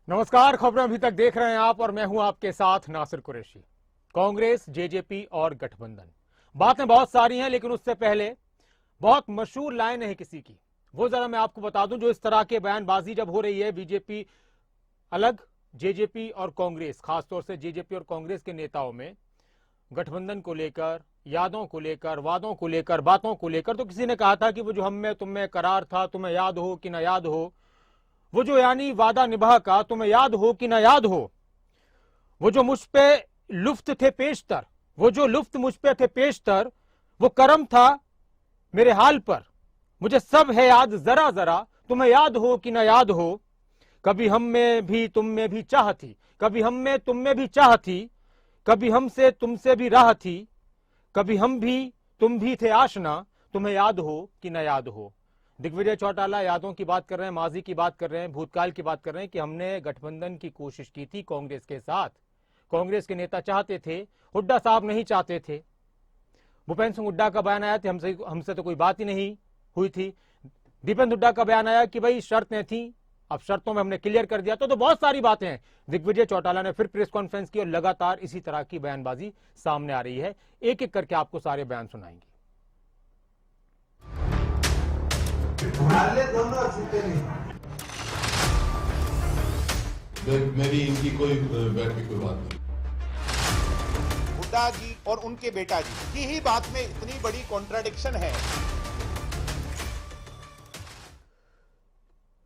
नमस्कार, खबरें अभी तक देख रहे हैं आप और मैं हूं आपके साथ नासिर कुरैशी। कांग्रेस, जेजेपी और गठबंधन, बातें बहुत सारी हैं, लेकिन उससे पहले बहुत मशहूर लाइन है किसी की, वो जरा मैं आपको बता दूं। जो इस तरह के बयानबाजी जब हो रही है, बीजेपी अलग, जेजेपी और कांग्रेस, खासतौर से जेजेपी और कांग्रेस के नेताओं में गठबंधन को लेकर, यादों को लेकर, वादों को लेकर, बातों को लेकर, तो किसी ने कहा था कि वो जो हम में तुम में करार था, तुम्हें याद हो कि ना याद हो, वो जो यानी वादा निभा का, तुम्हें याद हो कि ना याद हो, वो जो मुझ पे लुफ्त थे पेशतर, वो जो लुफ्त मुझ पे थे पेशतर, वो करम था मेरे हाल पर, मुझे सब है याद जरा जरा, तुम्हें याद हो कि ना याद हो। कभी हम में भी तुम में भी चाह थी, कभी हम में तुम में भी चाह थी, कभी हमसे तुमसे भी राह थी, कभी हम भी तुम भी थे आशना, तुम्हें याद हो कि ना याद हो। दिग्विजय चौटाला यादों की बात कर रहे हैं, माजी की बात कर रहे हैं, भूतकाल की बात कर रहे हैं कि हमने गठबंधन की कोशिश की थी कांग्रेस के साथ। कांग्रेस के नेता चाहते थे, हुड्डा साहब नहीं चाहते थे। भूपेंद्र सिंह हुड्डा का बयान आया, हमसे तो कोई बात ही नहीं हुई थी। दीपेंद्र हुड्डा का बयान आया कि भाई शर्तें थी, अब शर्तों में हमने क्लियर कर दिया। तो बहुत सारी बातें हैं। दिग्विजय चौटाला ने फिर प्रेस कॉन्फ्रेंस की और लगातार इसी तरह की बयानबाजी सामने आ रही है। एक एक करके आपको सारे बयान सुनाएंगे। दोनों छूटे नहीं। मेरी इनकी कोई बैठ की कोई बात नहीं। हुड्डा जी और उनके बेटा जी की ही बात में इतनी बड़ी कॉन्ट्राडिक्शन है।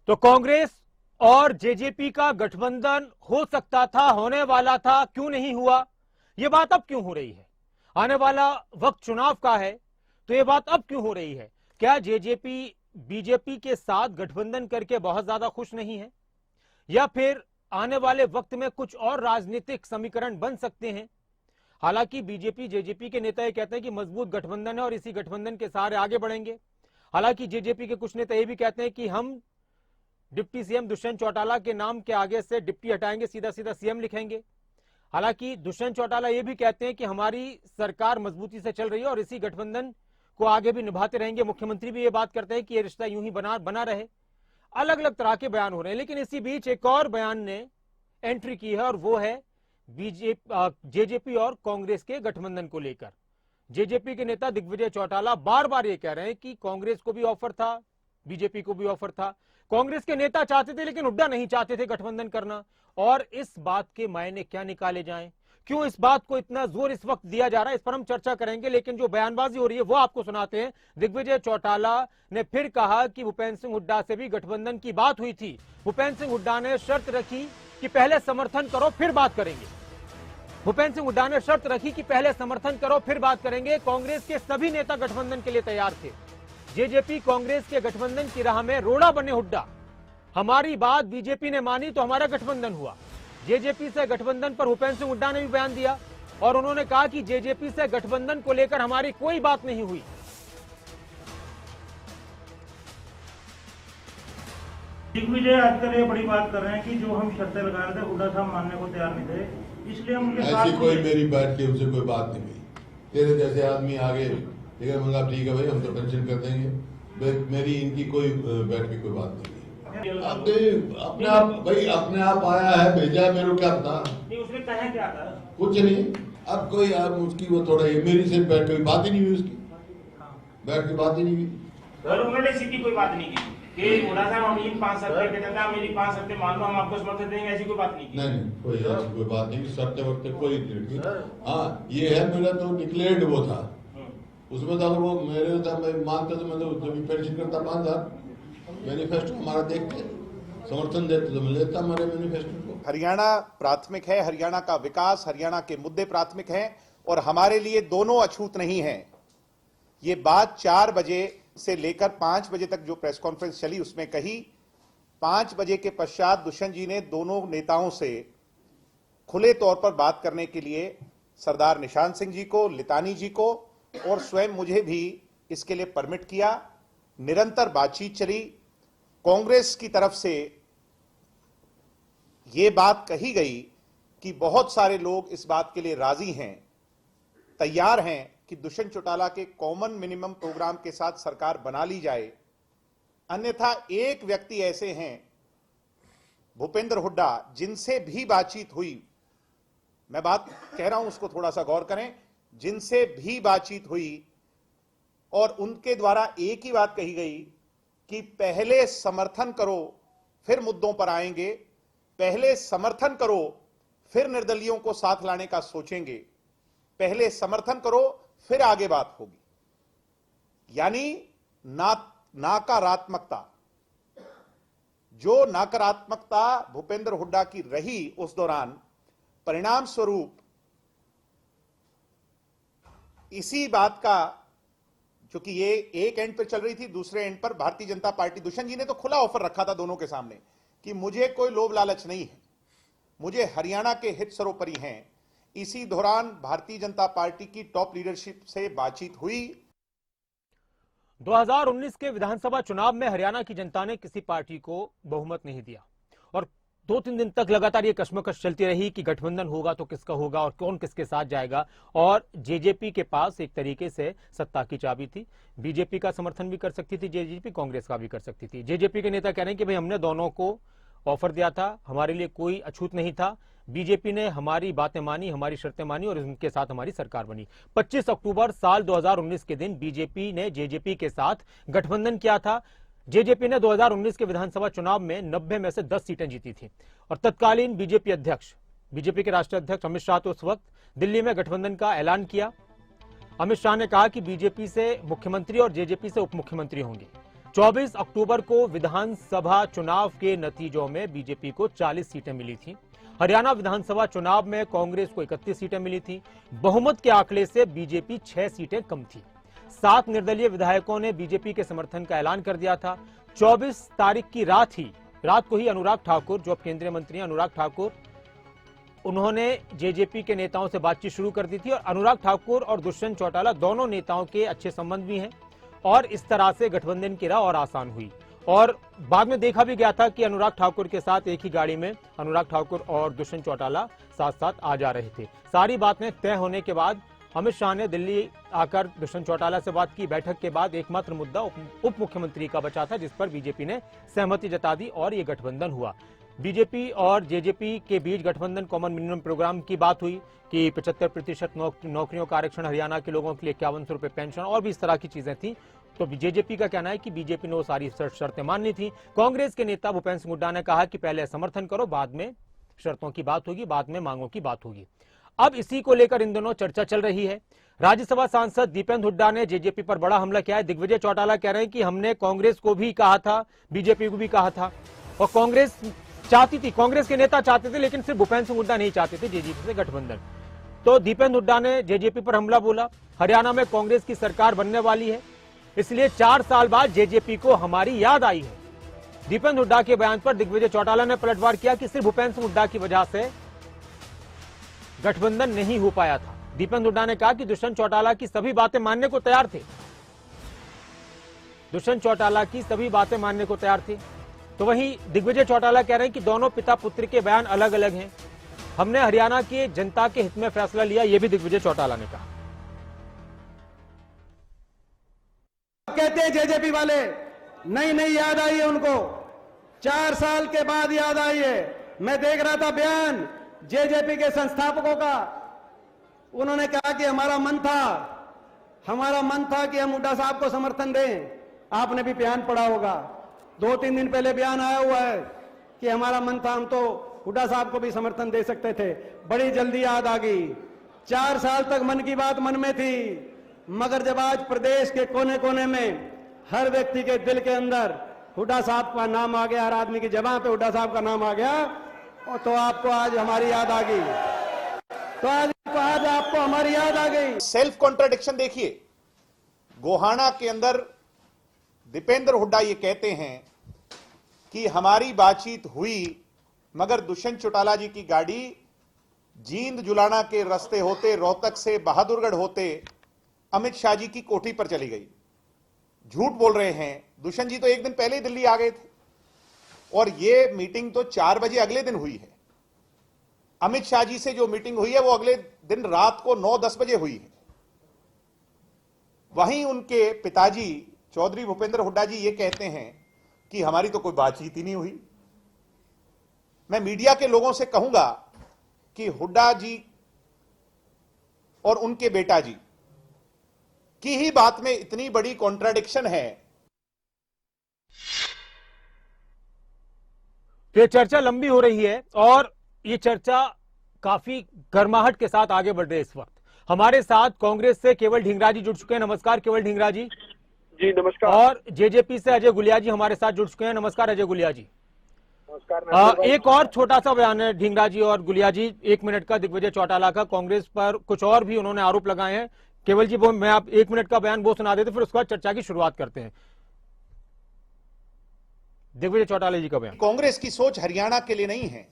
तो कांग्रेस और जेजेपी का गठबंधन हो सकता था, होने वाला था, क्यों नहीं हुआ? यह बात अब क्यों हो रही है? आने वाला वक्त चुनाव का है, तो यह बात अब क्यों हो रही है? क्या जेजेपी बीजेपी के साथ गठबंधन करके बहुत ज्यादा खुश नहीं है, या फिर आने वाले वक्त में कुछ और राजनीतिक समीकरण बन सकते हैं? हालांकि बीजेपी जेजेपी के नेता ये कहते हैं कि मजबूत गठबंधन है और इसी गठबंधन के सहारे आगे बढ़ेंगे। हालांकि जेजेपी के कुछ नेता ये भी कहते हैं कि हम डिप्टी सीएम दुष्यंत चौटाला के नाम के आगे से डिप्टी हटाएंगे, सीधा सीधा सीएम लिखेंगे। हालांकि दुष्यंत चौटाला ये भी कहते हैं कि हमारी सरकार मजबूती से चल रही है और इसी गठबंधन को आगे भी निभाते रहेंगे। मुख्यमंत्री भी ये बात करते हैं कि ये रिश्ता यूं ही बना रहे। अलग अलग तरह के बयान हो रहे हैं, लेकिन इसी बीच एक और बयान ने एंट्री की है और वो है जेजेपी और कांग्रेस के गठबंधन को लेकर। जेजेपी के नेता दिग्विजय चौटाला बार बार ये कह रहे हैं कि कांग्रेस को भी ऑफर था, बीजेपी को भी ऑफर था, कांग्रेस के नेता चाहते थे लेकिन हुड्डा नहीं चाहते थे गठबंधन करना। और इस बात के मायने क्या निकाले जाएं, क्यों इस बात को इतना जोर इस वक्त दिया जा रहा है, इस पर हम चर्चा करेंगे। लेकिन जो बयानबाजी हो रही है वो आपको सुनाते हैं। दिग्विजय चौटाला ने फिर कहा कि भूपेंद्र सिंह हुड्डा से भी गठबंधन की बात हुई थी। भूपेंद्र सिंह हुड्डा ने शर्त रखी कि पहले समर्थन करो फिर बात करेंगे। भूपेंद्र सिंह हुड्डा ने शर्त रखी कि पहले समर्थन करो फिर बात करेंगे। कांग्रेस के सभी नेता गठबंधन के लिए तैयार थे। जेजेपी कांग्रेस के गठबंधन की राह में रोड़ा बने हुड्डा। हमारी बात बीजेपी ने मानी तो हमारा गठबंधन हुआ। जेजेपी से गठबंधन पर भूपेंद्र सिंह हुड्डा ने भी बयान दिया और उन्होंने कहा कि जेजेपी से गठबंधन को लेकर हमारी कोई बात नहीं हुई। दिग्विजय आजकल ये बड़ी बात कर रहे हैं कि जो हम शर्तें लगा रहे थे हुड्डा साहब मानने को तैयार नहीं थे, इसलिए हम उनके साथ ऐसी कोई मेरी बैठ के उनसे कोई बात नहीं हुई। तेरे जैसे आदमी आगे लेकिन मंगा ठीक है भाई, हम तो पेंशन कर देंगे। मेरी इनकी कोई बैठ की कोई बात नहीं हुई। अब अपने आप भाई, अपने आप आया है, भेजा है, मेरे को क्या पता। नहीं, उसने कहा क्या था? कुछ नहीं। अब कोई आप उसकी वो थोड़ा मेरी से बैठ कोई बात ही नहीं हुई, उसकी बैठ की बात ही नहीं हुई। और उन्होंने सीधी कोई बात नहीं की कि हुड्डा साहब हम इन 5 शर्तें कहते थे, मेरी 5 शर्तें मान लो, हम आपको समर्थन देंगे, ऐसी कोई बात नहीं की। नहीं, कोई ऐसी कोई बात नहीं, शर्तें वर्तें कोई नहीं रखी। हाँ, ये है मेरा तो डिक्लेयर्ड वो था, उसमें तो अगर वो मेरे था मैं मानता तो मैं तो पेंशन करता 5,000। मैनिफेस्टो हमारा देख के समर्थन देते तो मैं लेता हमारे मैनिफेस्टो को। हरियाणा प्राथमिक है, हरियाणा का विकास, हरियाणा के मुद्दे प्राथमिक हैं और हमारे लिए दोनों अछूत नहीं हैं। ये बात 4 बजे से लेकर 5 बजे तक जो प्रेस कॉन्फ्रेंस चली उसमें कही। 5 बजे के पश्चात दुष्यंत जी ने दोनों नेताओं से खुले तौर पर बात करने के लिए सरदार निशांत सिंह जी को, लितानी जी को और स्वयं मुझे भी इसके लिए परमिट किया। निरंतर बातचीत चली। कांग्रेस की तरफ से यह बात कही गई कि बहुत सारे लोग इस बात के लिए राजी हैं, तैयार हैं कि दुष्यंत चौटाला के कॉमन मिनिमम प्रोग्राम के साथ सरकार बना ली जाए। अन्यथा एक व्यक्ति ऐसे हैं भूपेंद्र हुड्डा जिनसे भी बातचीत हुई, मैं बात कह रहा हूं उसको थोड़ा सा गौर करें, जिनसे भी बातचीत हुई और उनके द्वारा एक ही बात कही गई कि पहले समर्थन करो फिर मुद्दों पर आएंगे, पहले समर्थन करो फिर निर्दलियों को साथ लाने का सोचेंगे, पहले समर्थन करो फिर आगे बात होगी। यानी नकारात्मकता, जो नकारात्मकता भूपेंद्र हुड्डा की रही उस दौरान, परिणाम स्वरूप इसी बात का, क्योंकि ये एक एंड पर चल रही थी, दूसरे एंड पर भारतीय जनता पार्टी, दुष्यंत जी ने तो खुला ऑफर रखा था दोनों के सामने कि मुझे कोई लोभ लालच नहीं है, मुझे हरियाणा के हित सर्वोपरि हैं। इसी दौरान भारतीय जनता पार्टी की टॉप लीडरशिप से बातचीत हुई। 2019 के विधानसभा चुनाव में हरियाणा की जनता ने किसी पार्टी को बहुमत नहीं दिया और 2-3 दिन तक लगातार ये कश्मकश चलती रही कि गठबंधन होगा तो किसका होगा और कौन किसके साथ जाएगा। और जेजेपी के पास एक तरीके से सत्ता की चाबी थी, बीजेपी का समर्थन भी कर सकती थी जेजेपी, कांग्रेस का भी कर सकती थी। जेजेपी के नेता कह रहे हैं कि भाई हमने दोनों को ऑफर दिया था, हमारे लिए कोई अछूत नहीं था, बीजेपी ने हमारी बातें मानी, हमारी शर्तें मानी और उनके साथ हमारी सरकार बनी। 25 अक्टूबर साल 2019 के दिन बीजेपी ने जेजेपी के साथ गठबंधन किया था। जेजेपी ने 2019 के विधानसभा चुनाव में 90 में से 10 सीटें जीती थी और तत्कालीन बीजेपी के राष्ट्रीय अध्यक्ष अमित शाह तो उस वक्त दिल्ली में गठबंधन का ऐलान किया। अमित शाह ने कहा कि बीजेपी से मुख्यमंत्री और जेजेपी से उप मुख्यमंत्री होंगे। 24 अक्टूबर को विधानसभा चुनाव के नतीजों में बीजेपी को 40 सीटें मिली थी। हरियाणा विधानसभा चुनाव में कांग्रेस को 31 सीटें मिली थी। बहुमत के आंकड़े से बीजेपी 6 सीटें कम थी। 7 निर्दलीय विधायकों ने बीजेपी के समर्थन का ऐलान कर दिया था। 24 तारीख की रात को ही अनुराग ठाकुर, जो केंद्रीय मंत्री हैं अनुराग ठाकुर, उन्होंने जेजेपी के नेताओं से बातचीत शुरू कर दी थी और अनुराग ठाकुर और दुष्यंत चौटाला दोनों नेताओं के अच्छे संबंध भी हैं और इस तरह से गठबंधन की राह और आसान हुई। और बाद में देखा भी गया था कि अनुराग ठाकुर के साथ एक ही गाड़ी में अनुराग ठाकुर और दुष्यंत चौटाला साथ साथ आ जा रहे थे। सारी बातें तय होने के बाद अमित शाह ने दिल्ली आकर दुष्यंत चौटाला से बात की। बैठक के बाद एकमात्र मुद्दा उप मुख्यमंत्री का बचा था, जिस पर बीजेपी ने सहमति जता दी और ये गठबंधन हुआ। बीजेपी और जेजेपी के बीच गठबंधन कॉमन मिनिमम प्रोग्राम की बात हुई कि 75% नौकरियों का आरक्षण हरियाणा के लोगों के लिए, 5100 रुपए पेंशन और भी इस तरह की चीजें थी। तो जेजेपी का कहना है कि बीजेपी ने वो सारी शर्तें माननी थी। कांग्रेस के नेता भूपेंद्र सिंह हुड्डा ने कहा कि पहले समर्थन करो, बाद में शर्तों की बात होगी, बाद में मांगों की बात होगी। अब इसी को लेकर इन दोनों चर्चा चल रही है। राज्यसभा सांसद दीपेंद्र हुड्डा ने जेजेपी पर बड़ा हमला किया है। दिग्विजय चौटाला कह रहे हैं कि हमने कांग्रेस को भी कहा था, बीजेपी को भी कहा था और कांग्रेस चाहती थी, कांग्रेस के नेता चाहते थे, लेकिन सिर्फ भूपेंद्र सिंह हुड्डा नहीं चाहते थे जेजेपी से गठबंधन। तो दीपेंद्र हुड्डा ने जेजेपी पर हमला बोला। हरियाणा में कांग्रेस की सरकार बनने वाली है, इसलिए 4 साल बाद जेजेपी को हमारी याद आई है। दीपेंद्र हुड्डा के बयान पर दिग्विजय चौटाला ने पलटवार किया कि सिर्फ भूपेंद्र सिंह हुड्डा की वजह से गठबंधन नहीं हो पाया था। दीपेंद्र हुड्डा ने कहा कि दुष्यंत चौटाला की सभी बातें मानने को तैयार थे, दुष्यंत चौटाला की सभी बातें मानने को तैयार थे। तो वहीं दिग्विजय चौटाला कह रहे हैं कि दोनों पिता पुत्र के बयान अलग अलग हैं, हमने हरियाणा की जनता के हित में फैसला लिया, यह भी दिग्विजय चौटाला ने कहा। कहते हैं जेजेपी वाले नहीं याद आई है उनको, 4 साल के बाद याद आई है। मैं देख रहा था बयान जेजेपी के संस्थापकों का, उन्होंने कहा कि हमारा मन था कि हम हुड्डा साहब को समर्थन दें। आपने भी बयान पढ़ा होगा, 2-3 दिन पहले बयान आया हुआ है कि हमारा मन था, हम तो हुड्डा साहब को भी समर्थन दे सकते थे। बड़ी जल्दी याद आ गई। 4 साल तक मन की बात मन में थी, मगर जब आज प्रदेश के कोने कोने में हर व्यक्ति के दिल के अंदर हुड्डा साहब का नाम आ गया, हर आदमी की जबान पे हुड्डा साहब का नाम आ गया, तो आपको आज हमारी याद आ गई, तो आज आपको हमारी याद आ गई। सेल्फ कॉन्ट्राडिक्शन देखिए, गोहाना के अंदर दीपेंद्र हुड्डा ये कहते हैं कि हमारी बातचीत हुई, मगर दुष्यंत चौटाला जी की गाड़ी जींद जुलाना के रास्ते होते, रोहतक से बहादुरगढ़ होते अमित शाह जी की कोठी पर चली गई। झूठ बोल रहे हैं। दुष्यंत जी तो एक दिन पहले ही दिल्ली आ गए थे और यह मीटिंग तो 4 बजे अगले दिन हुई है। अमित शाह जी से जो मीटिंग हुई है वो अगले दिन रात को 9-10 बजे हुई है। वहीं उनके पिताजी चौधरी भूपेंद्र हुड्डा जी ये कहते हैं कि हमारी तो कोई बातचीत ही नहीं हुई। मैं मीडिया के लोगों से कहूंगा कि हुड्डा जी और उनके बेटा जी की ही बात में इतनी बड़ी कॉन्ट्राडिक्शन है। तो ये चर्चा लंबी हो रही है और ये चर्चा काफी गर्माहट के साथ आगे बढ़ रही है। इस वक्त हमारे साथ कांग्रेस से केवल ढींगरा जी जुड़ चुके हैं। नमस्कार केवल ढींगरा जी। जी नमस्कार। और जेजेपी से अजय गुलिया जी हमारे साथ जुड़ चुके हैं। नमस्कार अजय गुलिया जी। नमस्कार। एक और छोटा सा बयान है ढींगरा जी और गुलिया जी, 1 मिनट का, दिग्विजय चौटाला का। कांग्रेस पर कुछ और भी उन्होंने आरोप लगाए हैं। केवल जी वो मैं आप 1 मिनट का बयान वो सुना देते, फिर उसके बाद चर्चा की शुरुआत करते हैं। दिग्विजय चौटाला जी का बयान। कांग्रेस की सोच हरियाणा के लिए नहीं है,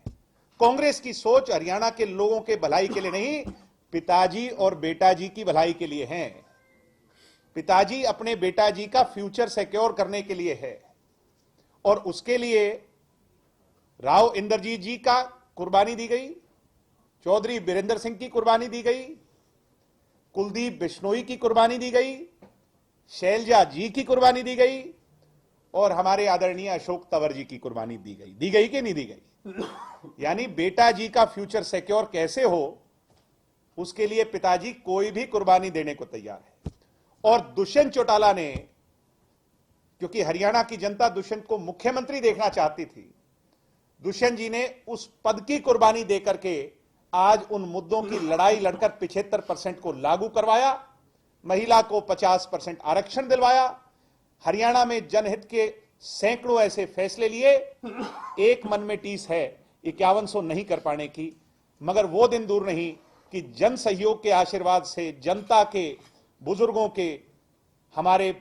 कांग्रेस की सोच हरियाणा के लोगों के भलाई के लिए नहीं, पिताजी और बेटा जी की भलाई के लिए है। पिताजी अपने बेटा जी का फ्यूचर सिक्योर करने के लिए है और उसके लिए राव इंद्रजीत जी का कुर्बानी दी गई, चौधरी बीरेंद्र सिंह की कुर्बानी दी गई, कुलदीप बिश्नोई की कुर्बानी दी गई, शैलजा जी की कुर्बानी दी गई और हमारे आदरणीय अशोक तंवर जी की कुर्बानी दी गई कि नहीं दी गई। यानी बेटा जी का फ्यूचर सिक्योर कैसे हो उसके लिए पिताजी कोई भी कुर्बानी देने को तैयार है। और दुष्यंत चौटाला ने, क्योंकि हरियाणा की जनता दुष्यंत को मुख्यमंत्री देखना चाहती थी, दुष्यंत जी ने उस पद की कुर्बानी देकर के आज उन मुद्दों की लड़ाई लड़कर 75% को लागू करवाया, महिला को 50% आरक्षण दिलवाया, हरियाणा में जनहित के सैकड़ों ऐसे फैसले लिए। एक मन में टीस है 5100 नहीं कर पाने की, मगर वो दिन दूर नहीं कि जन सहयोग के आशीर्वाद से, जनता के, बुजुर्गों के, हमारे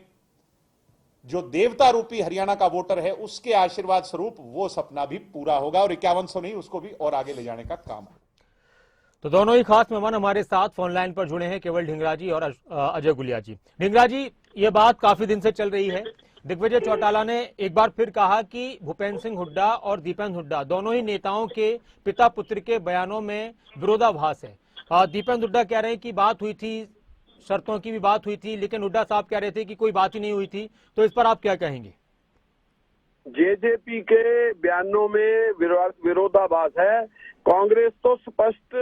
जो देवता रूपी हरियाणा का वोटर है उसके आशीर्वाद स्वरूप वो सपना भी पूरा होगा और 5100 नहीं, उसको भी और आगे ले जाने का काम है। तो दोनों ही खास मेहमान हमारे साथ फोन लाइन पर जुड़े हैं, केवल ढींगरा जी और अजय गुलिया जी। ढींगरा जी, ये बात काफी दिन से चल रही है। दिग्विजय चौटाला ने एक बार फिर कहा कि भूपेंद्र सिंह हुड्डा और दीपेंद्र हुड्डा दोनों ही नेताओं के पिता पुत्र के बयानों में विरोधाभास है। दीपेंद्र हुड्डा कह रहे हैं कि बात हुई थी, शर्तों की भी बात हुई थी, लेकिन हुड्डा साहब कह रहे थे कि कोई बात ही नहीं हुई थी। तो इस पर आप क्या कहेंगे? जेजेपी के बयानों में विरोधाभास है। कांग्रेस तो स्पष्ट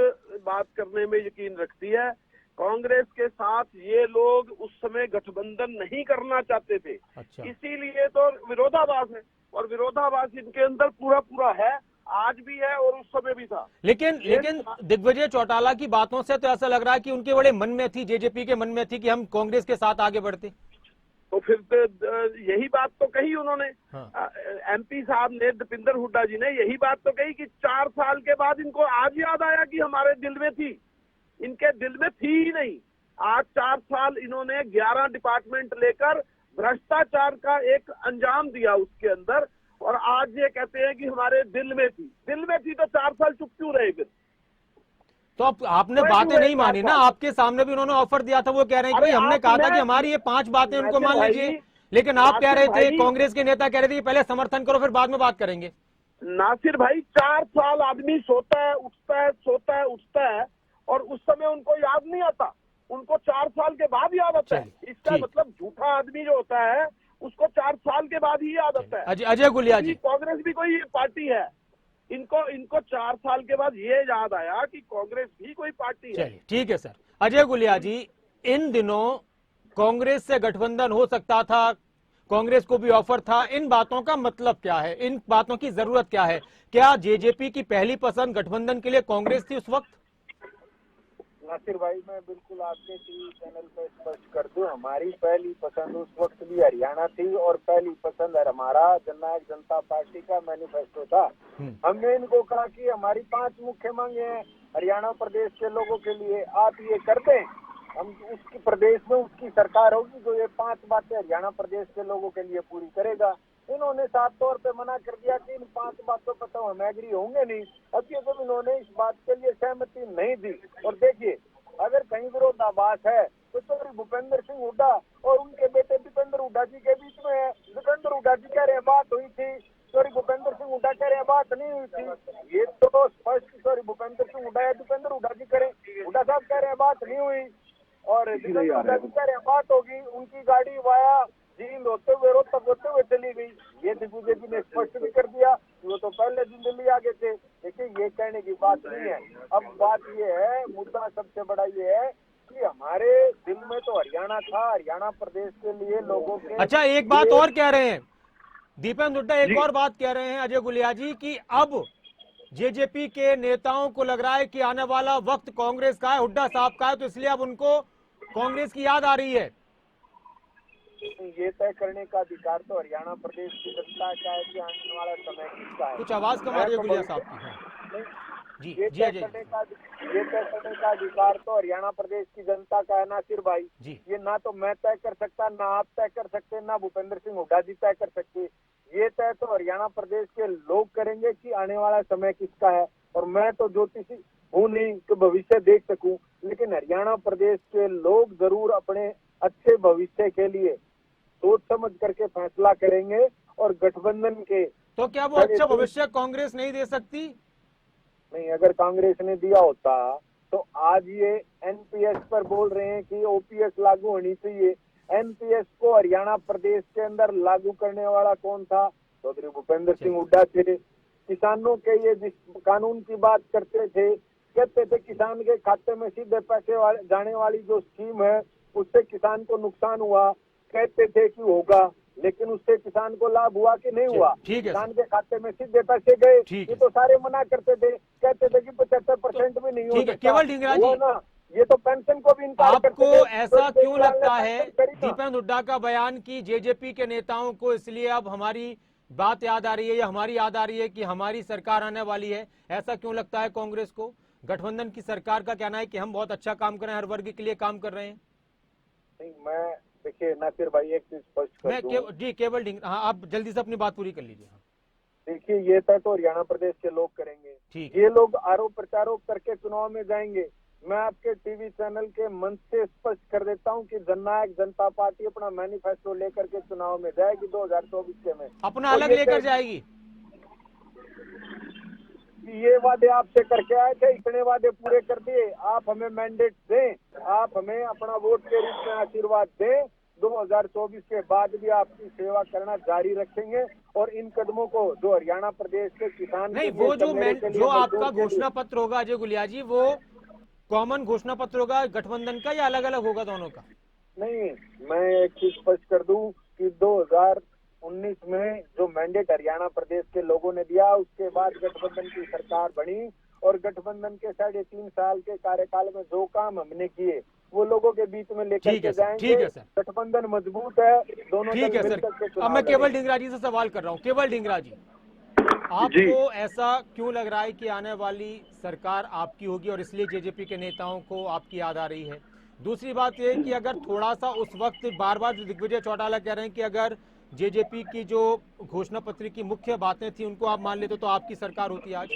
बात करने में यकीन रखती है। कांग्रेस के साथ ये लोग उस समय गठबंधन नहीं करना चाहते थे। अच्छा। इसीलिए तो विरोधाभास है और विरोधाभास इनके अंदर पूरा है, आज भी है और उस समय भी था। लेकिन दिग्विजय चौटाला की बातों से तो ऐसा लग रहा है कि उनके बड़े मन में थी, जेजेपी के मन में थी कि हम कांग्रेस के साथ आगे बढ़ते। तो फिर यही बात तो कही उन्होंने। हाँ। एमपी साहब ने, दीपेंद्र हुड्डा जी ने यही बात तो कही कि 4 साल के बाद इनको आज याद आया कि हमारे दिल में थी। इनके दिल में थी ही नहीं। आज 4 साल इन्होंने 11 डिपार्टमेंट लेकर भ्रष्टाचार का एक अंजाम दिया उसके अंदर, और आज ये कहते हैं कि हमारे दिल में थी। दिल में थी तो 4 साल चुप क्यों रहे फिर? तो अब आपने बातें नहीं मानी ना, आपके सामने भी उन्होंने ऑफर दिया था, वो कह रहे हैं कि भाई हमने कहा था कि हमारी ये 5 बातें उनको मान लीजिए, लेकिन आप कह रहे थे, कांग्रेस के नेता कह रहे थे कि पहले समर्थन करो फिर बाद में बात करेंगे। नासिर भाई, 4 साल आदमी सोता है, उठता है, सोता है, उठता है और उस समय उनको याद नहीं आता, उनको 4 साल के बाद याद आता है। इसका मतलब झूठा आदमी जो होता है उसको 4 साल के बाद ही याद आता है। अजय गुलिया जी, कांग्रेस भी कोई पार्टी है, इनको 4 साल के बाद ये याद आया कि कांग्रेस भी कोई पार्टी है। चलिए ठीक है सर। अजय गुलिया जी, इन दिनों कांग्रेस से गठबंधन हो सकता था, कांग्रेस को भी ऑफर था, इन बातों का मतलब क्या है, इन बातों की जरूरत क्या है? क्या जेजेपी की पहली पसंद गठबंधन के लिए कांग्रेस थी उस वक्त? नासिर भाई, मैं बिल्कुल आपके टीवी चैनल पर स्पष्ट कर दूं, हमारी पहली पसंद उस वक्त भी हरियाणा थी और पहली पसंद हमारा जननायक जनता पार्टी का मैनिफेस्टो था। हमने इनको कहा कि हमारी 5 मुख्य मांगे हैं हरियाणा प्रदेश के लोगों के लिए, आप ये कर दें, हम उसकी प्रदेश में उसकी सरकार होगी जो ये 5 बातें हरियाणा प्रदेश के लोगों के लिए पूरी करेगा। इन्होंने साफ तौर पे मना कर दिया कि इन 5 बातों पर तो हम एग्री होंगे नहीं। अभी तो इन्होंने इस बात के लिए सहमति नहीं दी। और देखिए, अगर कहीं विरोधाभास है तो चौधरी भूपेंद्र सिंह हुड्डा और उनके बेटे दीपेंद्र हुड्डा जी के बीच में है। दीपेंद्र हुड्डा जी कह रहे हैं बात हुई थी, चौधरी भूपेंद्र सिंह हुड्डा कह रहे हैं बात नहीं हुई थी। ये तो स्पष्ट चौधरी भूपेंद्र सिंह हुड्डा या दीपेंद्र हुड्डा जी करें, हुड्डा साहब कह रहे हैं बात नहीं हुई और दीपेंद्र हुड्डा जी कह रहे हैं बात होगी। उनकी गाड़ी वाया जींद होते हुए रोहतक होते हुए चली गई। ये बीजेपी ने स्पष्ट भी कर दिया कि वो तो पहले दिन दिल्ली आगे थे। देखिए ये कहने की बात नहीं है। अब बात ये है, मुद्दा सबसे बड़ा ये है कि हमारे दिल में तो हरियाणा था, हरियाणा प्रदेश के लिए लोगों के। अच्छा, एक बात और कह रहे हैं दीपेंद्र हुड्डा, एक और बात कह रहे हैं अजय गुलिया जी कि अब जेजेपी के नेताओं को लग रहा है कि आने वाला वक्त कांग्रेस का है, हुड्डा साहब का है, तो इसलिए अब उनको कांग्रेस की याद आ रही है। ये तय करने का अधिकार तो हरियाणा प्रदेश की जनता का है कि आने वाला समय किसका है। कुछ आवाज कम आ रही है गुलिया साहब की। हाँ नहीं, जी ये जी तय अजय करने का अधिकार तो हरियाणा प्रदेश की जनता का है नासिर भाई। जी। ये ना तो मैं तय कर सकता, ना आप तय कर सकते, ना भूपेंद्र सिंह हुड्डा जी तय कर सकते। ये तय तो हरियाणा प्रदेश के लोग करेंगे कि आने वाला समय किसका है। और मैं तो ज्योतिषी हूँ नहीं कि भविष्य देख सकूं, लेकिन हरियाणा प्रदेश के लोग जरूर अपने अच्छे भविष्य के लिए सोच समझ करके फैसला करेंगे। और गठबंधन के तो क्या वो अच्छा भविष्य कांग्रेस नहीं दे सकती? नहीं, अगर कांग्रेस ने दिया होता तो आज ये एनपीएस पर बोल रहे हैं कि ओपीएस लागू होनी चाहिए। एनपीएस को हरियाणा प्रदेश के अंदर लागू करने वाला कौन था? चौधरी भूपेंद्र सिंह हुड्डा थे। किसानों के ये जिस कानून की बात करते थे, कहते थे किसान के खाते में सीधे पैसे जाने वाली जो स्कीम है उससे किसान को नुकसान हुआ, कहते थे कि होगा, लेकिन उससे किसान को लाभ हुआ कि नहीं हुआ? ठीक है किसान के खाते में सीधे पैसे गए, ठीक ये है। तो सारे मना करते थे, कहते थे कि 75% भी नहीं हो ठीक है, सकता। केवल ढींगरा हुआ जी, ना, ये तो पेंशन को भी इनकार करते आपको थे। ऐसा तो क्यों लगता पेंशन है करी ना। दीपेंद्र हुड्डा का बयान कि जेजेपी के नेताओं को इसलिए अब हमारी बात याद आ रही है या हमारी याद आ रही है कि हमारी सरकार आने वाली है? ऐसा क्यों लगता है कांग्रेस को? गठबंधन की सरकार का कहना है कि हम बहुत अच्छा काम कर रहे हैं, हर वर्ग के लिए काम कर रहे हैं। नहीं, मैं देखिए नासिर भाई एक चीज स्पष्ट कर दूं। जी केवल हाँ, आप जल्दी से अपनी बात पूरी कर लीजिए। हाँ। देखिए ये तय तो हरियाणा प्रदेश के लोग करेंगे। ठीक। ये लोग आरोप प्रत्यारोप करके चुनाव में जाएंगे। मैं आपके टीवी चैनल के मंच से स्पष्ट कर देता हूं कि जननायक जनता पार्टी अपना मैनिफेस्टो लेकर के चुनाव में जाएगी 2024 के में। अपना अलग लेकर जाएगी। ये वादे आपसे करके आए थे, इतने वादे पूरे कर दिए। आप हमें मैंडेट दें, आप हमें अपना वोट के रूप में आशीर्वाद दें। 2024 के बाद भी आपकी सेवा करना जारी रखेंगे। और इन कदमों को जो हरियाणा प्रदेश के किसान नहीं, के लिए, वो जो आपका मजदूर के लिए- घोषणा पत्र होगा अजय गुलिया जी, वो कॉमन घोषणा पत्र होगा गठबंधन का या अलग अलग होगा दोनों का? नहीं, मैं एक चीज स्पष्ट कर दूं कि 2019 में जो मैंडेट हरियाणा प्रदेश के लोगों ने दिया, उसके बाद गठबंधन की सरकार बनी। और गठबंधन के 3.5 साल के कार्यकाल में जो काम हमने किए वो लोगों के बीच में लेकर के जाएंगे। ठीक है सर। गठबंधन मजबूत है, दोनों ठीक है दल सर। मिलकर के अब चुनाव मैं केवल लड़ेंगे। ढींगरा जी से सवाल कर रहा हूँ। केवल ढींगरा जी, आपको ऐसा क्यों लग रहा है कि आने वाली सरकार आपकी होगी और इसलिए जेजेपी के नेताओं को आपकी याद आ रही है? दूसरी बात यह कि अगर थोड़ा सा उस वक्त बार बार जो दिग्विजय चौटाला कह रहे हैं कि अगर जेजेपी की जो घोषणा पत्र की मुख्य बातें थी उनको आप मान लेते तो आपकी सरकार होती आज?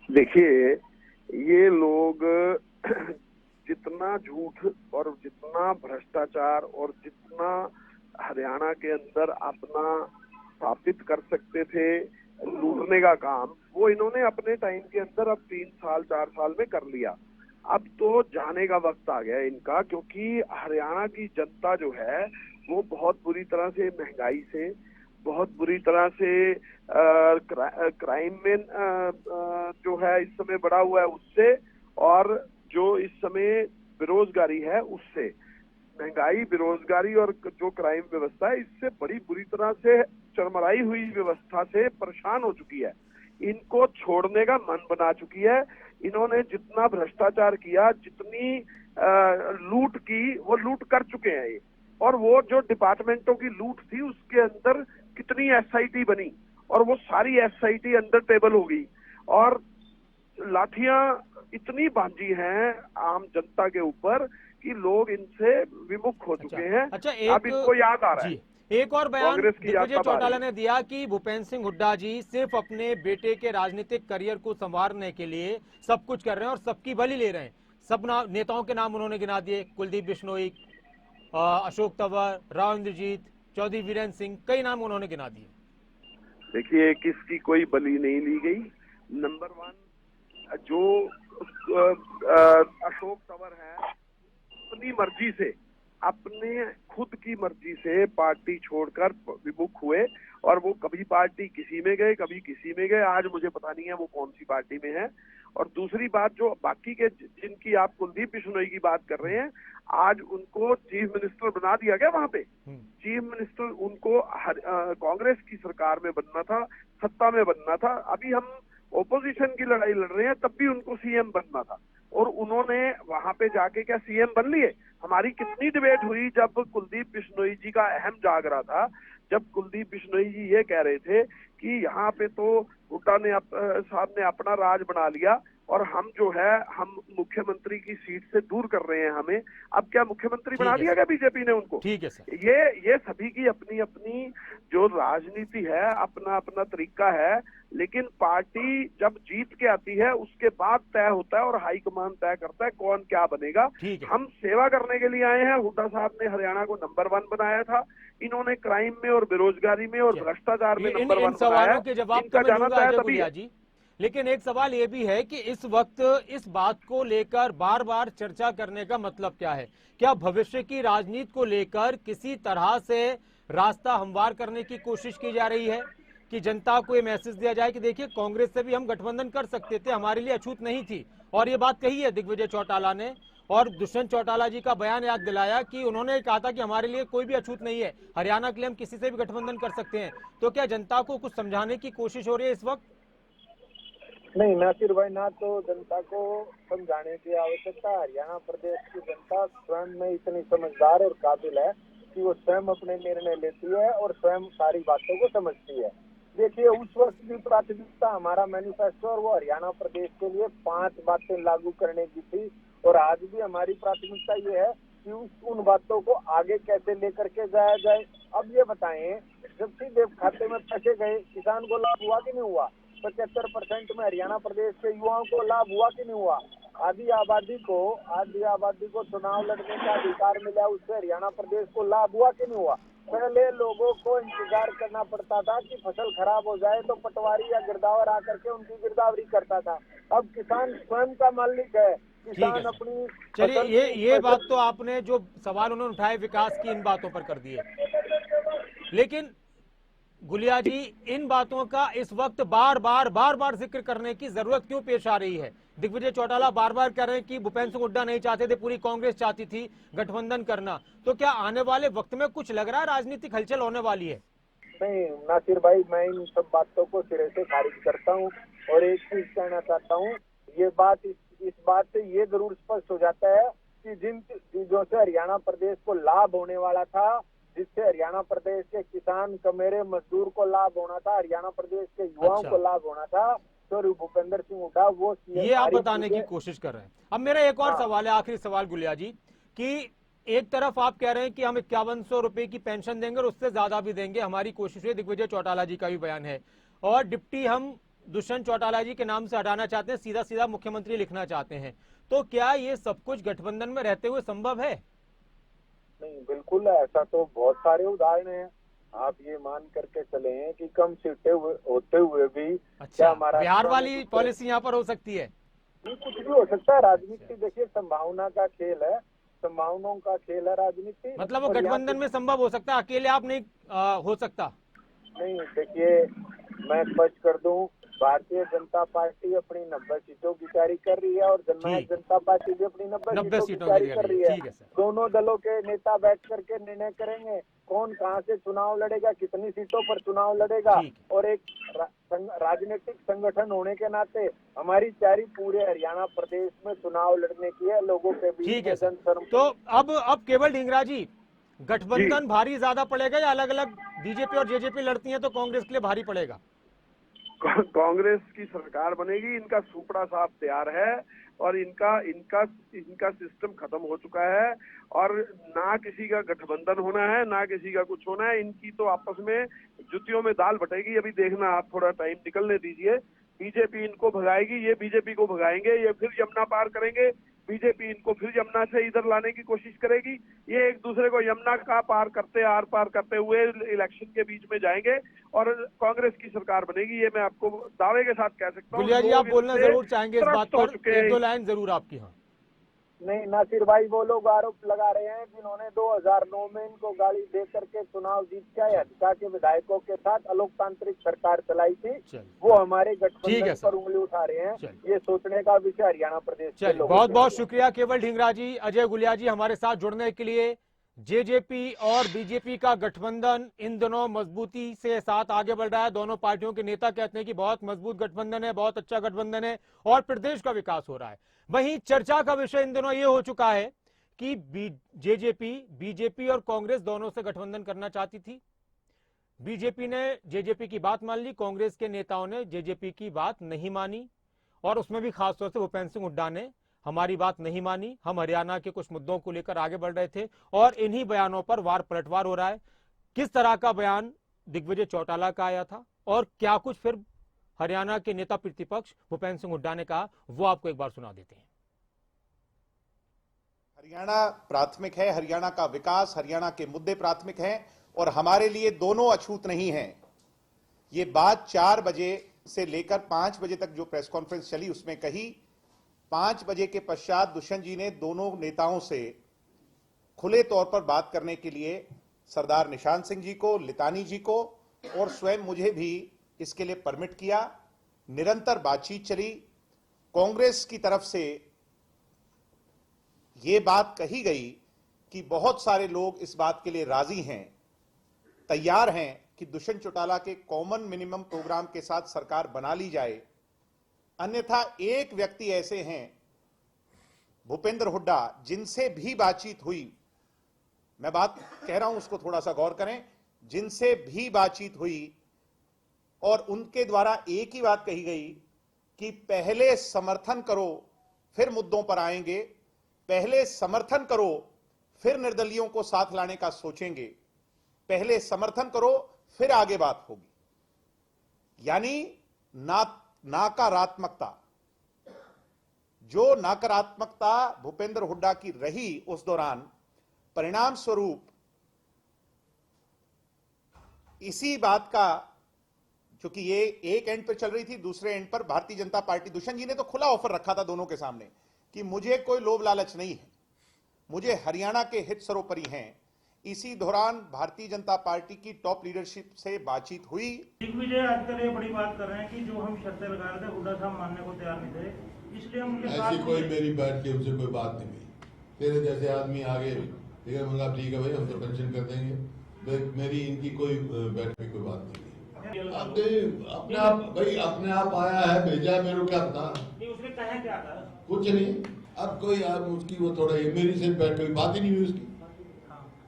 देखिए, ये लोग जितना झूठ और जितना भ्रष्टाचार और जितना हरियाणा के अंदर अपना स्थापित कर सकते थे लूटने का काम, वो इन्होंने अपने टाइम के अंदर अब 3 साल 4 साल में कर लिया। अब तो जाने का वक्त आ गया इनका, क्योंकि हरियाणा की जनता जो है वो बहुत बुरी तरह से महंगाई से, बहुत बुरी तरह से क्राइम में जो है इस समय बढ़ा हुआ है उससे, और जो इस समय बेरोजगारी है उससे, महंगाई, बेरोजगारी और जो क्राइम व्यवस्था है इससे बड़ी बुरी तरह से चरमराई हुई व्यवस्था से परेशान हो चुकी है। इनको छोड़ने का मन बना चुकी है। इन्होंने जितना भ्रष्टाचार किया, जितनी लूट की, वो लूट कर चुके हैं ये। और वो जो डिपार्टमेंटों की लूट थी उसके अंदर कितनी एसआईटी बनी और वो सारी एसआईटी अंडर टेबल हो गई और लाठियां इतनी बांधी हैं आम जनता के ऊपर कि लोग इनसे विमुख हो चुके हैं। अच्छा, अब इनको याद आ रहा है। एक और बयान कांग्रेस की दिग्विजय यात्रा चौटाला ने दिया कि भूपेंद्र सिंह हुड्डा जी सिर्फ अपने बेटे के राजनीतिक करियर को संवारने के लिए सब कुछ कर रहे हैं और सबकी बलि ले रहे हैं। सब नेताओं के नाम उन्होंने गिना दिए, कुलदीप बिश्नोई, अशोक तंवर, राव इंद्रजीत, चौधरी वीरेंद्र सिंह, कई नाम उन्होंने गिना दिए। देखिए, किसकी कोई बलि नहीं ली गई। नंबर 1, जो अशोक तंवर है अपनी मर्जी से अपने खुद की मर्जी से पार्टी छोड़कर विमुख हुए और वो कभी पार्टी किसी में गए, कभी किसी में गए। आज मुझे पता नहीं है वो कौन सी पार्टी में है। और दूसरी बात, जो बाकी के जिनकी आप कुलदीप बिश्नोई की बात कर रहे हैं, आज उनको चीफ मिनिस्टर बना दिया गया। वहां पे चीफ मिनिस्टर उनको कांग्रेस की सरकार में बनना था, सत्ता में बनना था। अभी हम ओपोजिशन की लड़ाई लड़ रहे हैं, तब भी उनको सीएम बनना था और उन्होंने वहां पे जाके क्या सीएम बन लिए। हमारी कितनी डिबेट हुई जब कुलदीप बिश्नोई जी का अहम जाग रहा था, जब कुलदीप बिश्नोई जी ये कह रहे थे कि यहाँ पे तो हुड्डा ने साहब ने अपना राज बना लिया और हम जो है हम मुख्यमंत्री की सीट से दूर कर रहे हैं हमें। अब क्या मुख्यमंत्री बना दिया गया बीजेपी ने उनको? ठीक है सर। ये सभी की अपनी अपनी जो राजनीति है, अपना अपना तरीका है। लेकिन पार्टी जब जीत के आती है उसके बाद तय होता है और हाईकमान तय करता है कौन क्या बनेगा। हम सेवा करने के लिए आए हैं। हुड्डा साहब ने हरियाणा को नंबर 1 बनाया था। इन्होंने क्राइम में और बेरोजगारी में और भ्रष्टाचार में नंबर 1 बनाया। सवालों के जवाब तो मैं दूंगा अजय गुलिया जी, लेकिन एक सवाल ये भी है कि इस वक्त इस बात को लेकर बार बार चर्चा करने का मतलब क्या है? क्या भविष्य की राजनीति को लेकर किसी तरह से रास्ता हमवार करने की कोशिश की जा रही है कि जनता को ये मैसेज दिया जाए कि देखिए कांग्रेस से भी हम गठबंधन कर सकते थे, हमारे लिए अछूत नहीं थी? और ये बात कही है दिग्विजय चौटाला ने, और दुष्यंत चौटाला जी का बयान याद दिलाया कि उन्होंने कहा था कि हमारे लिए कोई भी अछूत नहीं है, हरियाणा के लिए हम किसी से भी गठबंधन कर सकते हैं। तो क्या जनता को कुछ समझाने की कोशिश हो रही है इस वक्त? नहीं नासिर भाई, ना तो जनता को समझाने की आवश्यकता। हरियाणा प्रदेश की जनता स्वयं में इतनी समझदार और काबिल है कि वो स्वयं अपने निर्णय लेती है और स्वयं सारी बातों को समझती है। देखिए, उस वक्त की प्राथमिकता हमारा मैनिफेस्टो और वो हरियाणा प्रदेश के लिए 5 बातें लागू करने की थी और आज भी हमारी प्राथमिकता ये है कि उन बातों को आगे कैसे लेकर के जाया जाए। अब ये बताएं, जब सीधे खाते में पैसे गए, किसान को लाभ हुआ कि नहीं हुआ? 75% में हरियाणा प्रदेश के युवाओं को लाभ हुआ कि नहीं हुआ? आधी आबादी को चुनाव लड़ने का अधिकार मिला, उससे हरियाणा प्रदेश को लाभ हुआ कि नहीं हुआ? पहले लोगों को इंतजार करना पड़ता था कि फसल खराब हो जाए तो पटवारी या गिरदावर आकर के उनकी गिरदावरी करता था। अब किसान स्वयं का मालिक है। किसान अपनी चलिए, ये बात तो आपने जो सवाल उन्होंने उठाए विकास की, इन बातों पर कर दिए, लेकिन गुलिया जी इन बातों का इस वक्त बार बार जिक्र करने की जरूरत क्यों पेश आ रही है? दिग्विजय चौटाला बार बार कह रहे हैं कि भूपेंद्र सिंह हुड्डा नहीं चाहते थे, पूरी कांग्रेस चाहती थी गठबंधन करना। तो क्या आने वाले वक्त में कुछ लग रहा है राजनीतिक हलचल होने वाली है? नहीं नासिर भाई, मैं इन सब बातों को सिरे से खारिज करता हूँ और एक चीज कहना चाहता हूँ। ये बात इस बात से ये जरूर स्पष्ट हो जाता है कि जिन चीजों से हरियाणा प्रदेश को लाभ होने वाला था, जिससे हरियाणा प्रदेश के किसान, कमेरे, मजदूर को लाभ होना था, हरियाणा प्रदेश के युवाओं को लाभ होना था, तो भूपेंद्र सिंह हुड्डा वो ये आप बताने की कोशिश कर रहे हैं। अब मेरा एक और सवाल है, आखिरी सवाल गुलिया जी, कि एक तरफ आप कह रहे हैं कि हम 5100 रुपए की पेंशन देंगे और उससे ज्यादा भी देंगे, हमारी कोशिश है, दिग्विजय चौटाला जी का भी बयान है, और डिप्टी हम दुष्यंत चौटाला जी के नाम से हटाना चाहते हैं, सीधा सीधा मुख्यमंत्री लिखना चाहते हैं। तो क्या ये सब कुछ गठबंधन में रहते हुए संभव है? नहीं, बिल्कुल ऐसा तो बहुत सारे उदाहरण हैं। आप ये मान करके चले हैं कि कम सीटें होते हुए भी क्या हमारा बिहार वाली पॉलिसी यहाँ पर हो सकती है? कुछ भी हो सकता है। राजनीति देखिए संभावना का खेल है, संभावनाओं का खेल है राजनीति। मतलब वो गठबंधन में संभव हो सकता है, अकेले आप नहीं हो सकता? नहीं, देखिए मैं स्पष्ट कर दूं, भारतीय जनता पार्टी अपनी 90 सीटों की तैयारी कर रही है और जननायक जनता पार्टी भी अपनी 90 सीटों की तैयारी कर रही है। दोनों दलों के नेता बैठ करके निर्णय करेंगे कौन कहां से चुनाव लड़ेगा, कितनी सीटों पर चुनाव लड़ेगा। और एक राजनीतिक संगठन होने के नाते हमारी तैयारी पूरे हरियाणा प्रदेश में चुनाव लड़ने की है, लोगों के बीच। तो अब केवल ढींगरा जी, गठबंधन भारी ज्यादा पड़ेगा या अलग अलग बीजेपी और जेजेपी लड़ती है तो कांग्रेस के लिए भारी पड़ेगा? कांग्रेस की सरकार बनेगी, इनका सुपड़ा साफ तैयार है और इनका सिस्टम खत्म हो चुका है और ना किसी का गठबंधन होना है, ना किसी का कुछ होना है। इनकी तो आपस में जुतियों में दाल बटेगी। अभी देखना, आप थोड़ा टाइम निकलने दीजिए। बीजेपी इनको भगाएगी, ये बीजेपी को भगाएंगे, ये फिर यमुना पार करेंगे, बीजेपी इनको फिर यमुना से इधर लाने की कोशिश करेगी। ये एक दूसरे को यमुना का पार करते, आर पार करते हुए इलेक्शन के बीच में जाएंगे और कांग्रेस की सरकार बनेगी। ये मैं आपको दावे के साथ कह सकता हूँ। गुलिया जी, आप बोलना जरूर चाहेंगे इस बात पर, 1-2 लाइन जरूर आपकी। हाँ, नहीं, नासिर भाई वो लोग आरोप लगा रहे हैं जिन्होंने 2009 में इनको गाड़ी दे करके चुनाव जीत के हत्या के विधायकों के साथ अलोकतांत्रिक सरकार चलाई थी, चलिए। वो हमारे ठीक है गठबंधन सर। पर उंगली उठा रहे हैं। चलिए। ये सोचने का विषय हरियाणा प्रदेश के चलिए, लोगों बहुत के बहुत लिए। शुक्रिया केवल ढींगरा जी, अजय गुलिया जी हमारे साथ जुड़ने के लिए। जेजेपी और बीजेपी का गठबंधन इन दिनों मजबूती से साथ आगे बढ़ रहा है। दोनों पार्टियों के नेता कहते हैं कि बहुत मजबूत गठबंधन है, बहुत अच्छा गठबंधन है और प्रदेश का विकास हो रहा है। वहीं चर्चा का विषय इन दिनों यह हो चुका है कि जेजेपी, बीजेपी और कांग्रेस दोनों से गठबंधन करना चाहती थी। बीजेपी ने जेजेपी की बात मान ली, कांग्रेस के नेताओं ने जेजेपी की बात नहीं मानी और उसमें भी खासतौर से भूपेंद्र सिंह हुड्डा ने हमारी बात नहीं मानी। हम हरियाणा के कुछ मुद्दों को लेकर आगे बढ़ रहे थे और इन्हीं बयानों पर वार पलटवार हो रहा है। किस तरह का बयान दिग्विजय चौटाला का आया था और क्या कुछ फिर हरियाणा के नेता प्रतिपक्ष भूपेंद्र सिंह हुड्डा ने कहा, वो आपको एक बार सुना देते हैं। हरियाणा प्राथमिक है, हरियाणा का विकास, हरियाणा के मुद्दे प्राथमिक हैं और हमारे लिए दोनों अछूत नहीं हैं। ये बात 4 बजे से लेकर 5 बजे तक जो प्रेस कॉन्फ्रेंस चली उसमें कही। 5 बजे के पश्चात दुष्यंत जी ने दोनों नेताओं से खुले तौर पर बात करने के लिए सरदार निशांत सिंह जी को, लितानी जी को और स्वयं मुझे भी इसके लिए परमिट किया। निरंतर बातचीत चली। कांग्रेस की तरफ से यह बात कही गई कि बहुत सारे लोग इस बात के लिए राजी हैं, तैयार हैं कि दुष्यंत चौटाला के कॉमन मिनिमम प्रोग्राम के साथ सरकार बना ली जाए। अन्यथा एक व्यक्ति ऐसे हैं भूपेंद्र हुड्डा जिनसे भी बातचीत हुई, मैं बात कह रहा हूं उसको थोड़ा सा गौर करें, जिनसे भी बातचीत हुई और उनके द्वारा एक ही बात कही गई कि पहले समर्थन करो फिर मुद्दों पर आएंगे, पहले समर्थन करो फिर निर्दलियों को साथ लाने का सोचेंगे, पहले समर्थन करो फिर आगे बात होगी। यानी नकारात्मकता, जो नकारात्मकता भूपेंद्र हुड्डा की रही उस दौरान, परिणाम स्वरूप इसी बात का, क्योंकि ये एक एंड पर चल रही थी, दूसरे एंड पर भारतीय जनता पार्टी, दुष्यंत जी ने तो खुला ऑफर रखा था दोनों के सामने कि मुझे कोई लोभ लालच नहीं है, मुझे हरियाणा के हित सर्वोपरि हैं। इसी दौरान भारतीय जनता पार्टी की टॉप लीडरशिप से बातचीत हुई। दिग्विजय आजकल ये बड़ी बात कर रहे हैं कि जो हम शर्तें लगा रहे थे हुड्डा साहब मानने को तैयार नहीं थे, इसलिए हम उनके साथ ऐसी कोई मेरी बैठ के उनसे कोई बात नहीं हुई। तेरे जैसे आदमी आगे ठीक है, मतलब ठीक है भाई हम तो पेंशन कर देंगे, मेरी इनकी कोई बैठ में कोई बात नहीं हुई। अपने आप भाई, अपने आप आया है, भेजा, मेरे को क्या पता, उसने कहा क्या था कुछ नहीं। अब कोई उसकी वो थोड़ा मेरी से बैठ के बात ही नहीं हुई, उसकी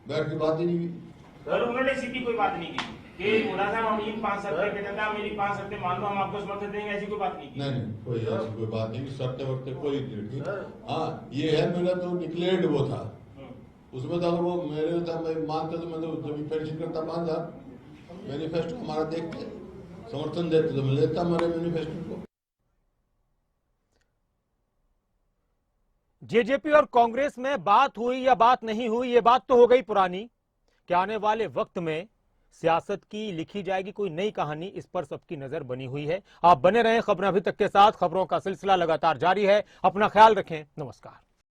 बैठ के बात ही नहीं हुई। उन्होंने सीधी कोई बात नहीं की कि हुड्डा साहब हम इन 5 शर्तें के देता, मेरी 5 शर्तें मान लो हम आपको समर्थन देंगे, ऐसी कोई बात नहीं की। नहीं कोई ऐसी कोई बात नहीं, शर्तें वर्तें कोई नहीं। हाँ ये है, मेरा तो डिक्लेयर्ड वो था, उसमें तो अगर वो मेरे होता मैं मानता तो मैं तो जब पेंशन करता 5,000। मैनिफेस्टो हमारा देखते, समर्थन देते तो मैं लेता हमारे मैनिफेस्टो को। जेजेपी और कांग्रेस में बात हुई या बात नहीं हुई, ये बात तो हो गई पुरानी। कि आने वाले वक्त में सियासत की लिखी जाएगी कोई नई कहानी, इस पर सबकी नजर बनी हुई है। आप बने रहें खबरें अभी तक के साथ। खबरों का सिलसिला लगातार जारी है। अपना ख्याल रखें। नमस्कार।